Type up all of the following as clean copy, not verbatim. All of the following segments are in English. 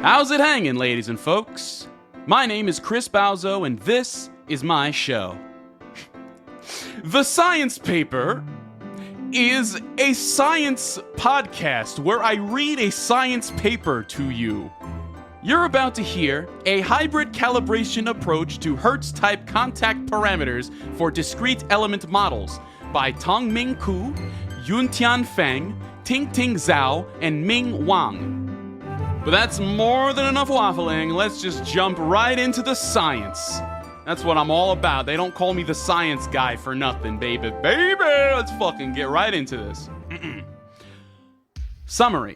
How's it hanging, ladies and folks? My name is Chris Bauzo, and this is my show. The Science Paper is a science podcast where I read a science paper to you. You're about to hear a hybrid calibration approach to Hertz-type contact parameters for discrete element models by Tongming Ku, Yuntian Feng, Tingting Zhao, and Ming Wang. But that's more than enough waffling. Let's just jump right into the science. That's what I'm all about. They don't call me the science guy for nothing, baby. Baby, let's fucking get right into this. Summary.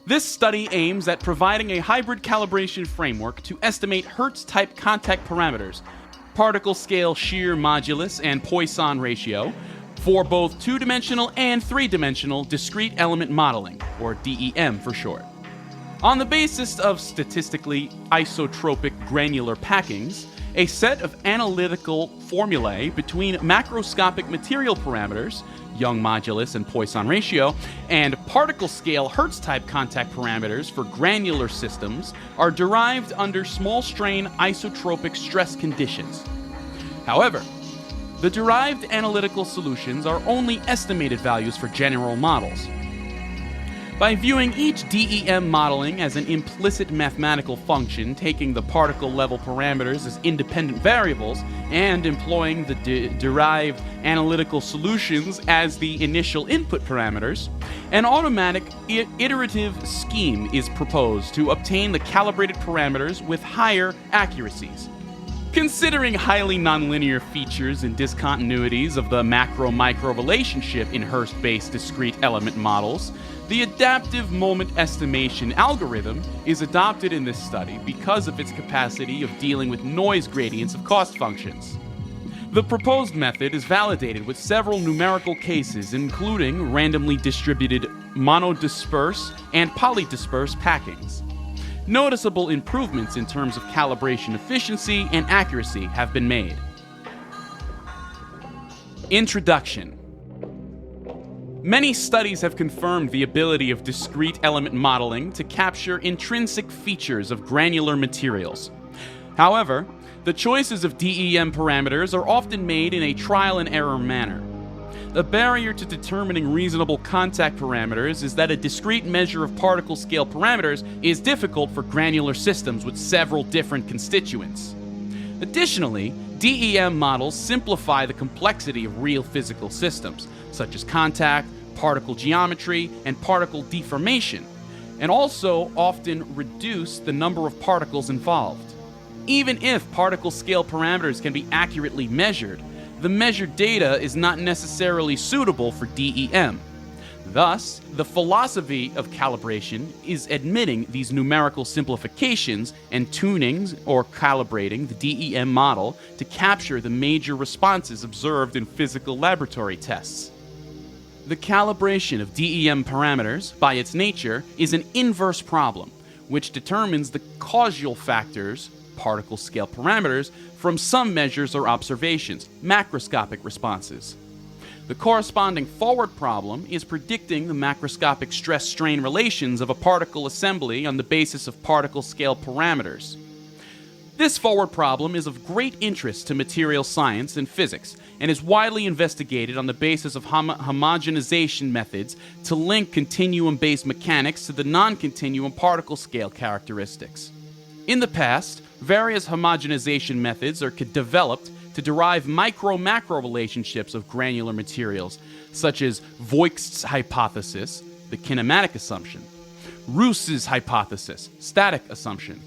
This study aims at providing a hybrid calibration framework to estimate Hertz-type contact parameters, particle scale shear modulus, and Poisson ratio for both two-dimensional and three-dimensional discrete element modeling, or DEM for short. On the basis of statistically isotropic granular packings, a set of analytical formulae between macroscopic material parameters, Young modulus and Poisson ratio, and particle scale Hertz-type contact parameters for granular systems are derived under small-strain isotropic stress conditions. However, the derived analytical solutions are only estimated values for general models. By viewing each DEM modeling as an implicit mathematical function, taking the particle level parameters as independent variables, and employing the derived analytical solutions as the initial input parameters, an automatic iterative scheme is proposed to obtain the calibrated parameters with higher accuracies. Considering highly nonlinear features and discontinuities of the macro-micro relationship in Hertz-based discrete element models, the adaptive moment estimation algorithm is adopted in this study because of its capacity of dealing with noise gradients of cost functions. The proposed method is validated with several numerical cases, including randomly distributed monodisperse and polydisperse packings. Noticeable improvements in terms of calibration efficiency and accuracy have been made. Introduction. Many studies have confirmed the ability of discrete element modeling to capture intrinsic features of granular materials. However, the choices of DEM parameters are often made in a trial-and-error manner. The barrier to determining reasonable contact parameters is that a discrete measure of particle scale parameters is difficult for granular systems with several different constituents. Additionally, DEM models simplify the complexity of real physical systems, such as contact, particle geometry, and particle deformation, and also often reduce the number of particles involved. Even if particle scale parameters can be accurately measured, the measured data is not necessarily suitable for DEM. Thus, the philosophy of calibration is admitting these numerical simplifications and tuning or calibrating the DEM model to capture the major responses observed in physical laboratory tests. The calibration of DEM parameters, by its nature, is an inverse problem, which determines the causal factors, particle scale parameters, from some measures or observations, macroscopic responses. The corresponding forward problem is predicting the macroscopic stress-strain relations of a particle assembly on the basis of particle scale parameters. This forward problem is of great interest to material science and physics, and is widely investigated on the basis of homogenization methods to link continuum-based mechanics to the non-continuum particle scale characteristics. In the past, various homogenization methods are developed to derive micro-macro relationships of granular materials, such as Voigt's hypothesis, the kinematic assumption, Roos's hypothesis, static assumption,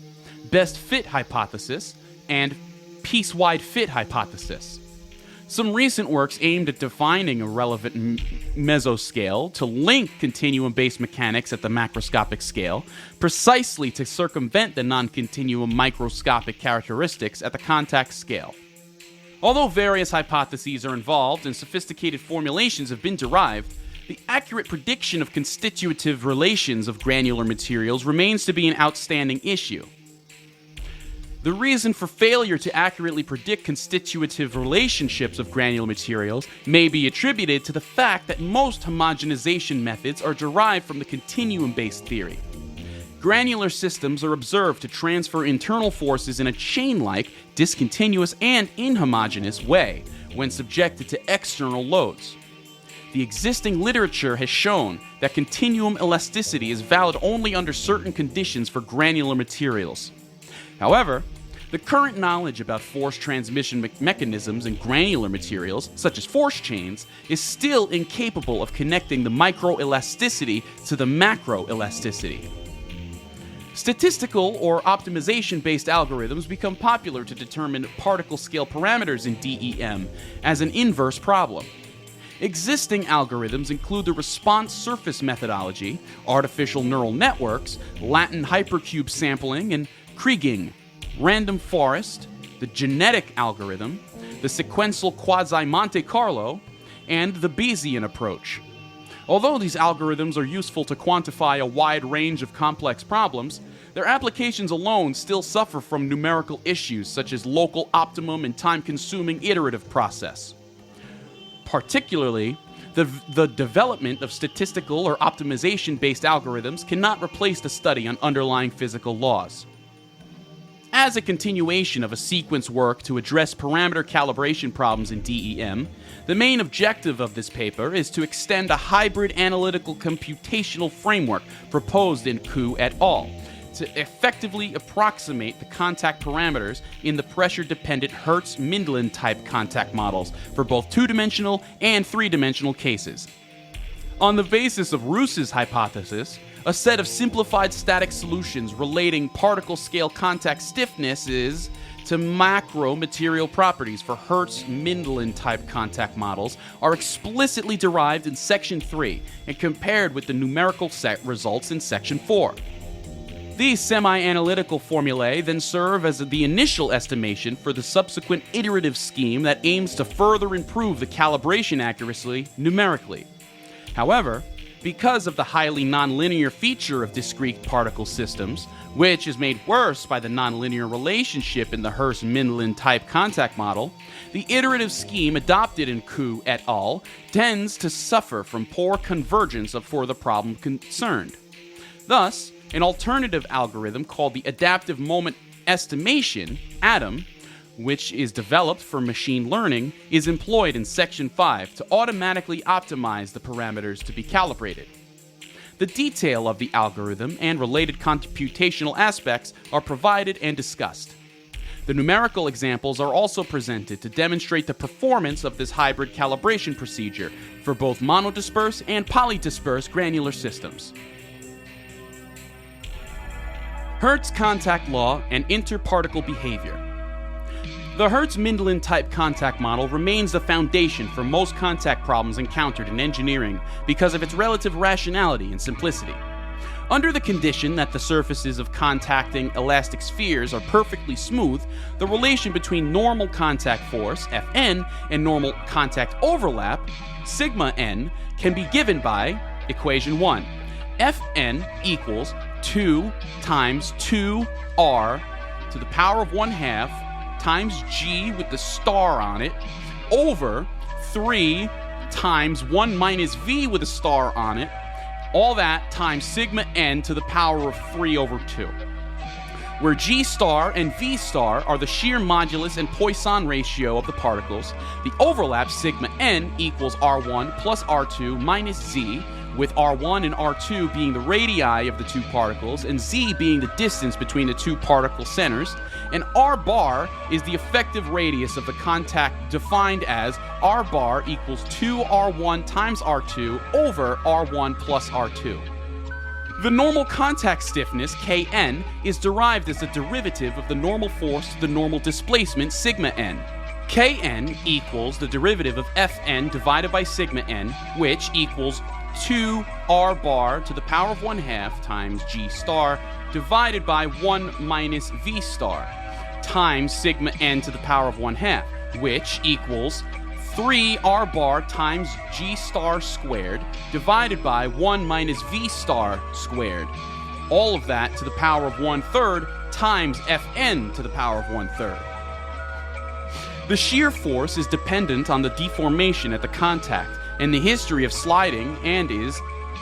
best fit hypothesis, and piece-wide fit hypothesis. Some recent works aimed at defining a relevant mesoscale to link continuum-based mechanics at the macroscopic scale, precisely to circumvent the non-continuum microscopic characteristics at the contact scale. Although various hypotheses are involved and sophisticated formulations have been derived, the accurate prediction of constitutive relations of granular materials remains to be an outstanding issue. The reason for failure to accurately predict constitutive relationships of granular materials may be attributed to the fact that most homogenization methods are derived from the continuum-based theory. granular systems are observed to transfer internal forces in a chain-like, discontinuous, and inhomogeneous way when subjected to external loads. The existing literature has shown that continuum elasticity is valid only under certain conditions for granular materials. However, the current knowledge about force transmission mechanisms in granular materials, such as force chains, is still incapable of connecting the microelasticity to the macroelasticity. Statistical or optimization-based algorithms become popular to determine particle scale parameters in DEM as an inverse problem. Existing algorithms include the response surface methodology, artificial neural networks, Latin hypercube sampling, and Kriging, random forest, the genetic algorithm, the sequential quasi-Monte Carlo, and the Bayesian approach. Although these algorithms are useful to quantify a wide range of complex problems, their applications alone still suffer from numerical issues such as local optimum and time-consuming iterative process. Particularly, the development of statistical or optimization-based algorithms cannot replace the study on underlying physical laws. As a continuation of a sequence work to address parameter calibration problems in DEM, the main objective of this paper is to extend a hybrid analytical computational framework proposed in Ku et al. To effectively approximate the contact parameters in the pressure-dependent Hertz-Mindlin type contact models for both two-dimensional and three-dimensional cases. On the basis of Roos's hypothesis, a set of simplified static solutions relating particle scale contact stiffnesses to macro material properties for Hertz-Mindlin type contact models are explicitly derived in Section 3 and compared with the numerical set results in Section 4. These semi-analytical formulae then serve as the initial estimation for the subsequent iterative scheme that aims to further improve the calibration accuracy numerically. However, because of the highly nonlinear feature of discrete particle systems, which is made worse by the nonlinear relationship in the Hertz-Mindlin type contact model, the iterative scheme adopted in Ku et al. Tends to suffer from poor convergence for the problem concerned. Thus, an alternative algorithm called the adaptive moment estimation, ADAM, which is developed for machine learning, is employed in Section 5 to automatically optimize the parameters to be calibrated. The detail of the algorithm and related computational aspects are provided and discussed. The numerical examples are also presented to demonstrate the performance of this hybrid calibration procedure for both monodisperse and polydisperse granular systems. Hertz contact law and interparticle behavior. The Hertz-Mindlin type contact model remains the foundation for most contact problems encountered in engineering because of its relative rationality and simplicity. Under the condition that the surfaces of contacting elastic spheres are perfectly smooth, the relation between normal contact force, Fn, and normal contact overlap, sigma n, can be given by equation 1. Fn equals 2 times 2r to the power of 1/2 times g with the star on it over 3 times 1 minus v with a star on it, all that times sigma n to the power of 3 over 2. Where g star and v star are the shear modulus and Poisson ratio of the particles, the overlap sigma n equals r1 plus r2 minus z, with r1 and r2 being the radii of the two particles and z being the distance between the two particle centers, and r bar is the effective radius of the contact defined as r bar equals 2r1 times r2 over r1 plus r2. The normal contact stiffness, Kn, is derived as the derivative of the normal force to the normal displacement, sigma n. Kn equals the derivative of Fn divided by sigma n, which equals 2r bar to the power of 1/2 times g star divided by 1 minus v star times sigma n to the power of 1/2, which equals 3r bar times g star squared divided by 1 minus v star squared. All of that to the power of 1/3 times Fn to the power of 1/3. The shear force is dependent on the deformation at the contact and the history of sliding and is,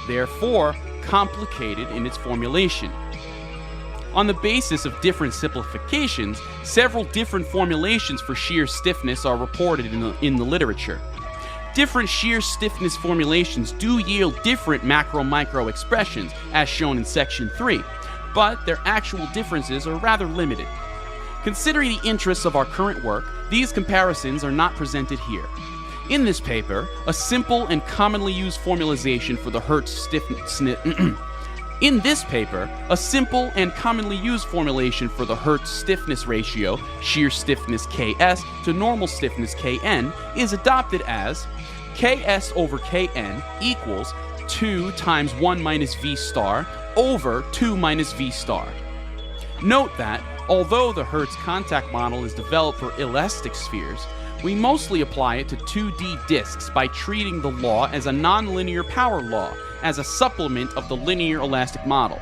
therefore, complicated in its formulation. On the basis of different simplifications, several different formulations for shear stiffness are reported in the literature. Different shear stiffness formulations do yield different macro-micro expressions, as shown in Section 3, but their actual differences are rather limited. Considering the interests of our current work, these comparisons are not presented here. In this paper, a simple and commonly used formulation for the Hertz stiffness ratio, shear stiffness Ks to normal stiffness Kn, is adopted as Ks over Kn equals 2 times 1 minus V star over 2 minus V star. Note that, although the Hertz contact model is developed for elastic spheres, we mostly apply it to 2D disks by treating the law as a nonlinear power law, as a supplement of the linear elastic model.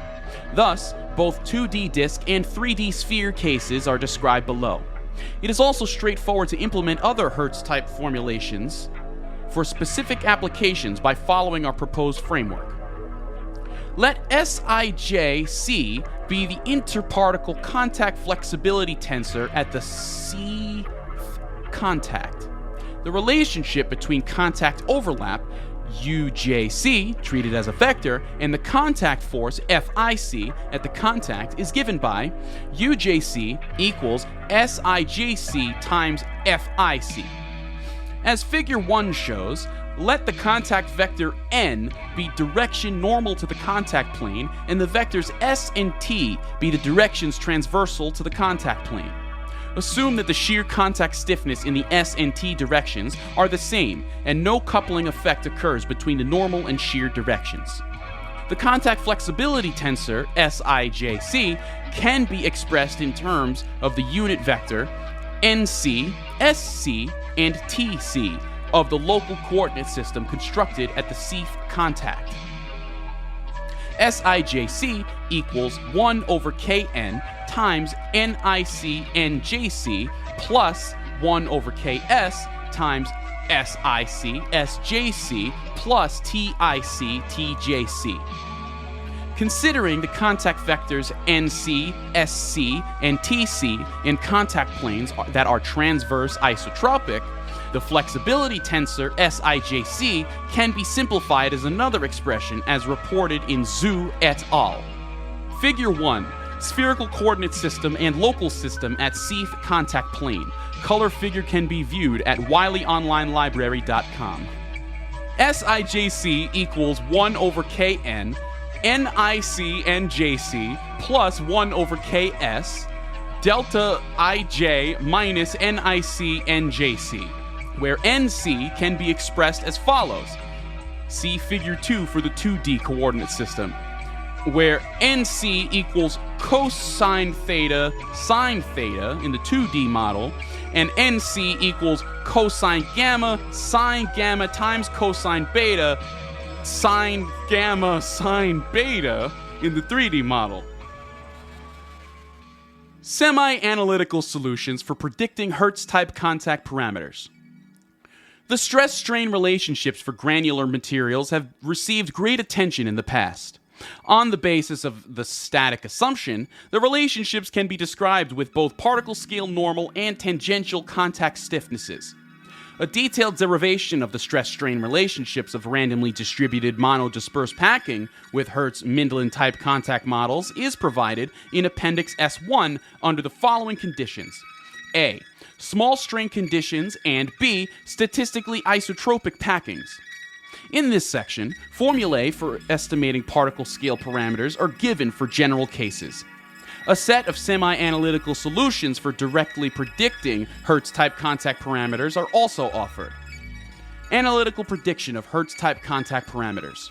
Thus, both 2D disk and 3D sphere cases are described below. It is also straightforward to implement other Hertz-type formulations for specific applications by following our proposed framework. Let Sij(C) be the interparticle contact flexibility tensor at the C contact. The relationship between contact overlap, Ujc, treated as a vector, and the contact force, Fic, at the contact is given by Ujc equals Sijc times Fic. As figure 1 shows, let the contact vector n be direction normal to the contact plane, and the vectors s and t be the directions transversal to the contact plane. Assume that the shear contact stiffness in the s and t directions are the same, and no coupling effect occurs between the normal and shear directions. The contact flexibility tensor, Sijc, can be expressed in terms of the unit vector nc, sc, and tc of the local coordinate system constructed at the C contact. Sijc equals 1 over Kn times Nic Njc plus 1 over Ks times Sic Sjc plus Tic Tjc. Considering the contact vectors Nc, Sc, and Tc in contact planes that are transverse isotropic, the flexibility tensor Sijc can be simplified as another expression as reported in Zhu et al. Figure 1. Spherical coordinate system and local system at C contact plane. Color figure can be viewed at wileyoNlineLibrary.com. Sijc equals 1 over Kn, Nic Njc plus 1 over Ks, delta Ij minus Nic Njc, where Nc can be expressed as follows. See figure 2 for the 2D coordinate system, where Nc equals cosine theta sine theta in the 2D model, and Nc equals cosine gamma sine gamma times cosine beta sine gamma sine beta in the 3D model. Semi-analytical solutions for predicting Hertz-type contact parameters. The stress-strain relationships for granular materials have received great attention in the past. On the basis of the static assumption, the relationships can be described with both particle-scale normal and tangential contact stiffnesses. A detailed derivation of the stress-strain relationships of randomly distributed monodisperse packing with Hertz-Mindlin-type contact models is provided in Appendix S1 under the following conditions. A. Small strain conditions, and B. Statistically isotropic packings. In this section, formulae for estimating particle scale parameters are given for general cases. A set of semi-analytical solutions for directly predicting Hertz-type contact parameters are also offered. Analytical prediction of Hertz-type contact parameters.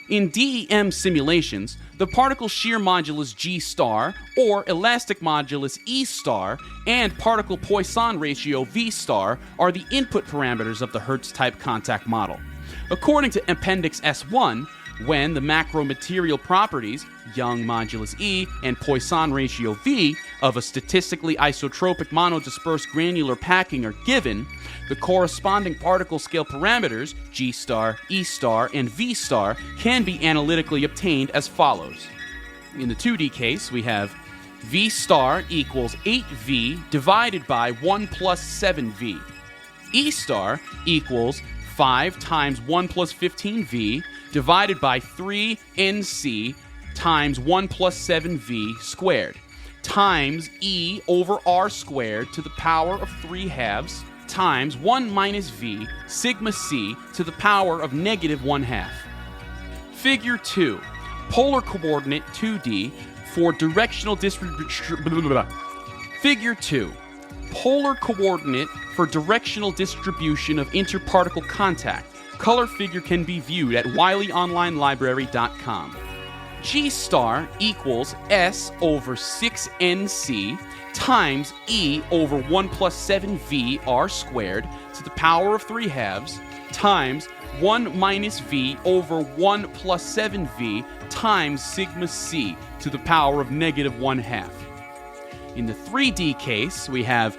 In DEM simulations, the particle shear modulus G star, or elastic modulus E star, and particle Poisson ratio V star are the input parameters of the Hertz-type contact model. According to Appendix S1, when the macromaterial properties, Young modulus E and Poisson ratio V, of a statistically isotropic monodisperse granular packing are given, the corresponding particle scale parameters, G star, E star, and V star, can be analytically obtained as follows. In the 2D case, we have V star equals 8V divided by 1 plus 7V. E star equals 5 times 1 plus 15V divided by 3NC times 1 plus 7V squared times E over R squared to the power of 3 halves times 1 minus V sigma C to the power of negative 1 half. Figure 2. Polar coordinate 2D for directional distribution. Figure 2. Polar coordinate for directional distribution of interparticle contact. Color figure can be viewed at wileyonlinelibrary.com. G star equals S over 6NC times E over 1 plus 7V R squared to the power of 3 halves times 1 minus V over 1 plus 7V times sigma C to the power of negative 1 half. In the 3D case, we have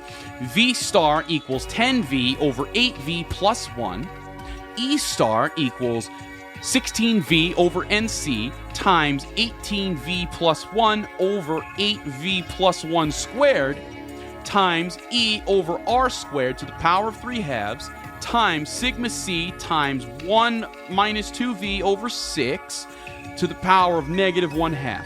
V star equals 10V over 8V plus 1, E star equals 16V over NC times 18V plus 1 over 8V plus 1 squared times E over R squared to the power of 3 halves times sigma C times 1 minus 2V over 6 to the power of negative 1 half.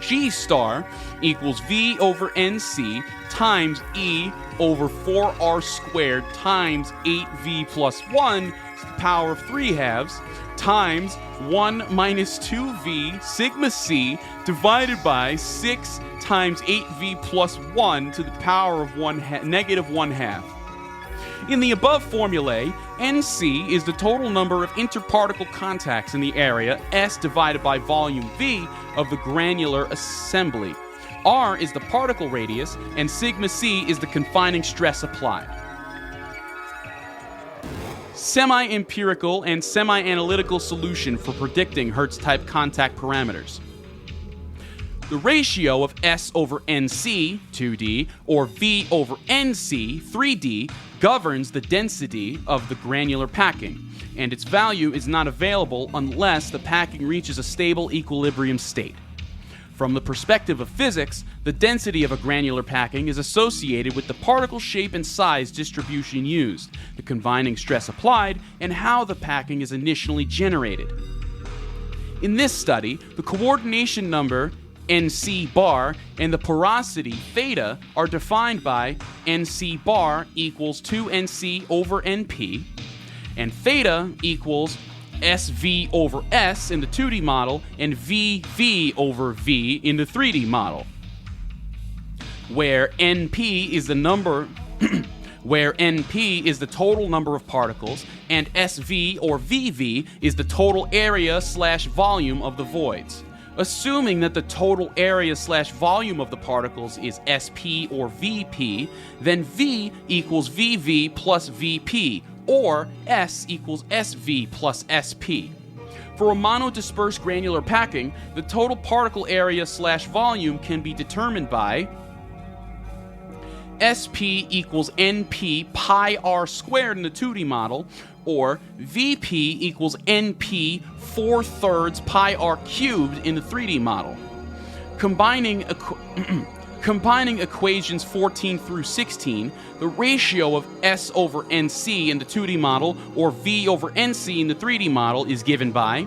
G star equals V over NC times E over 4R squared times 8V plus 1 to the power of 3 halves times 1 minus 2V sigma C divided by 6 times 8V plus 1 to the power of negative 1 half. In the above formulae, NC is the total number of interparticle contacts in the area S divided by volume V of the granular assembly. R is the particle radius, and sigma C is the confining stress applied. Semi-empirical and semi-analytical solution for predicting Hertz-type contact parameters. The ratio of S over NC, 2D, or V over NC, 3D, governs the density of the granular packing, and its value is not available unless the packing reaches a stable equilibrium state. From the perspective of physics, the density of a granular packing is associated with the particle shape and size distribution used, the confining stress applied, and how the packing is initially generated. In this study, the coordination number NC bar and the porosity theta are defined by NC bar equals 2NC over NP, and theta equals SV over S in the 2D model and VV over V in the 3D model, where NP is the number where NP is the total number of particles and SV or VV is the total area/volume of the voids. Assuming that the total area/volume of the particles is SP or VP, then V equals VV plus VP, or S equals SV plus SP. For a monodispersed granular packing, the total particle area/volume can be determined by SP equals NP pi r squared in the 2D model, or VP equals NP 4/3 pi r cubed in the 3D model. Combining equations 14 through 16, the ratio of S over NC in the 2D model or V over NC in the 3D model is given by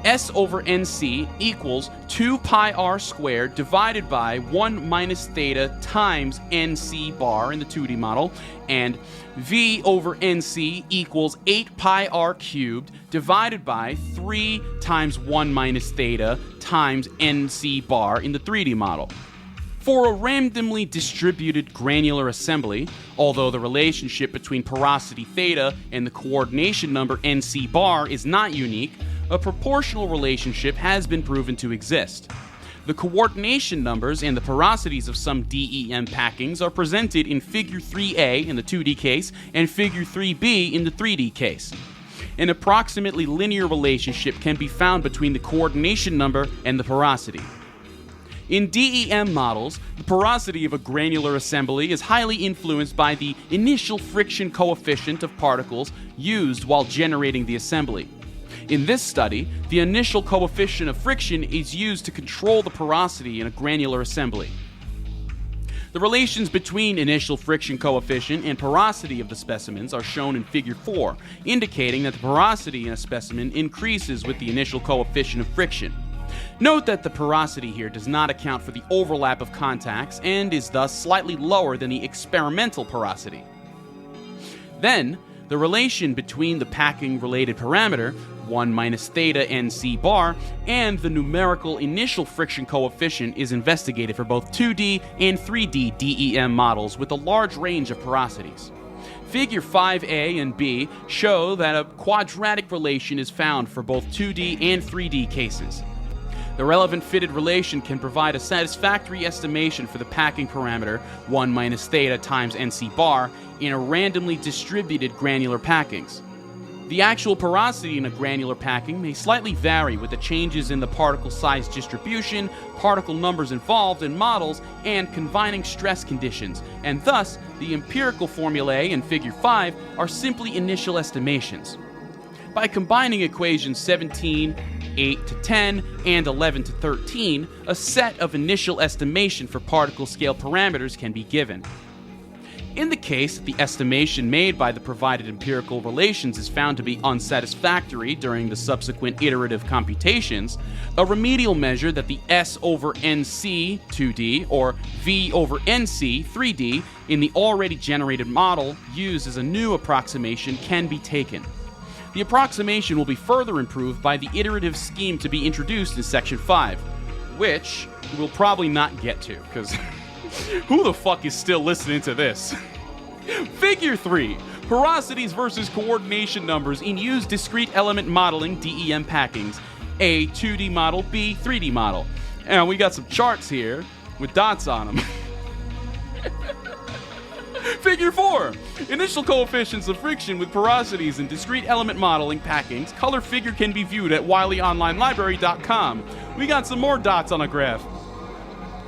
S over NC equals 2 pi r squared divided by 1 minus theta times NC bar in the 2D model, and V over NC equals 8 pi r cubed divided by 3 times 1 minus theta times NC bar in the 3D model. For a randomly distributed granular assembly, although the relationship between porosity theta and the coordination number NC bar is not unique, a proportional relationship has been proven to exist. The coordination numbers and the porosities of some DEM packings are presented in Figure 3A in the 2D case and Figure 3B in the 3D case. An approximately linear relationship can be found between the coordination number and the porosity. In DEM models, the porosity of a granular assembly is highly influenced by the initial friction coefficient of particles used while generating the assembly. In this study, the initial coefficient of friction is used to control the porosity in a granular assembly. The relations between initial friction coefficient and porosity of the specimens are shown in Figure 4, indicating that the porosity in a specimen increases with the initial coefficient of friction. Note that the porosity here does not account for the overlap of contacts and is thus slightly lower than the experimental porosity. Then, the relation between the packing-related parameter, 1 minus theta NC bar, and the numerical initial friction coefficient is investigated for both 2D and 3D DEM models with a large range of porosities. Figure 5a and b show that a quadratic relation is found for both 2D and 3D cases. The relevant fitted relation can provide a satisfactory estimation for the packing parameter 1 minus theta times NC bar in a randomly distributed granular packings. The actual porosity in a granular packing may slightly vary with the changes in the particle size distribution, particle numbers involved in models, and confining stress conditions, and thus the empirical formulae in Figure 5 are simply initial estimations. By combining equations 17, 8 to 10, and 11 to 13, a set of initial estimation for particle scale parameters can be given. In the case that the estimation made by the provided empirical relations is found to be unsatisfactory during the subsequent iterative computations, a remedial measure that the S over NC 2D or V over NC 3D in the already generated model used as a new approximation can be taken. The approximation will be further improved by the iterative scheme to be introduced in Section 5, which we'll probably not get to, because who the fuck is still listening to this? Figure 3. Porosities versus coordination numbers in used discrete element modeling DEM packings. A, 2D model, B, 3D model. And we got some charts here with dots on them. Figure 4. Initial coefficients of friction with porosities in discrete element modeling packings. Color figure can be viewed at WileyOnlineLibrary.com. We got some more dots on a graph.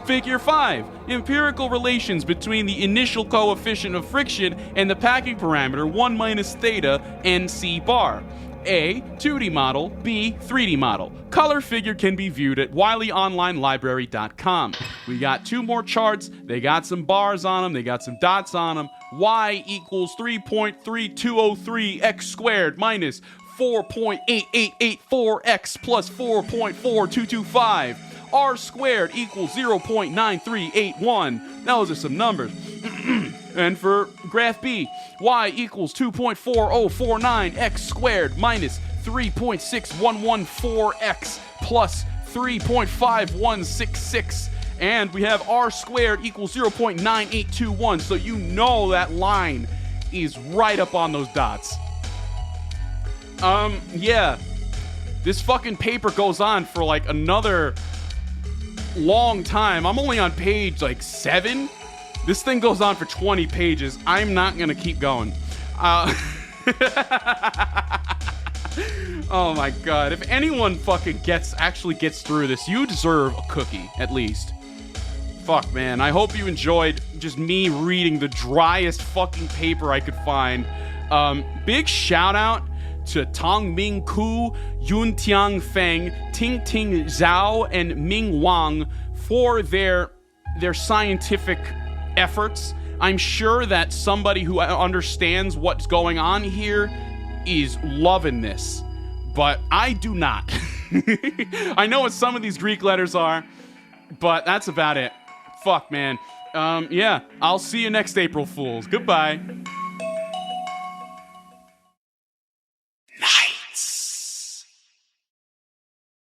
Figure 5. Empirical relations between the initial coefficient of friction and the packing parameter 1 minus theta NC bar. A, 2D model, B, 3D model. Color figure can be viewed at WileyOnlineLibrary.com. We got two more charts. They got some bars on them. They got some dots on them. Y equals 3.3203x squared minus 4.8884x plus 4.4225. R squared equals 0.9381. Those are some numbers. And for graph B, y equals 2.4049x squared minus 3.6114x plus 3.5166. And we have r squared equals 0.9821. So you know that line is right up on those dots. Yeah. This fucking paper goes on for like another long time. I'm only on page like 7. This thing goes on for 20 pages. I'm not gonna keep going. Oh my god. If anyone fucking actually gets through this, you deserve a cookie, at least. Fuck, man. I hope you enjoyed just me reading the driest fucking paper I could find. Big shout out to Tong Ming Ku, Yun Tiang Feng, Ting Ting Zhao, and Ming Wang for their scientific efforts. I'm sure that somebody who understands what's going on here is loving this, but I do not. I know what some of these Greek letters are, but that's about it. Fuck, man. Yeah, I'll see you next April Fools. Goodbye.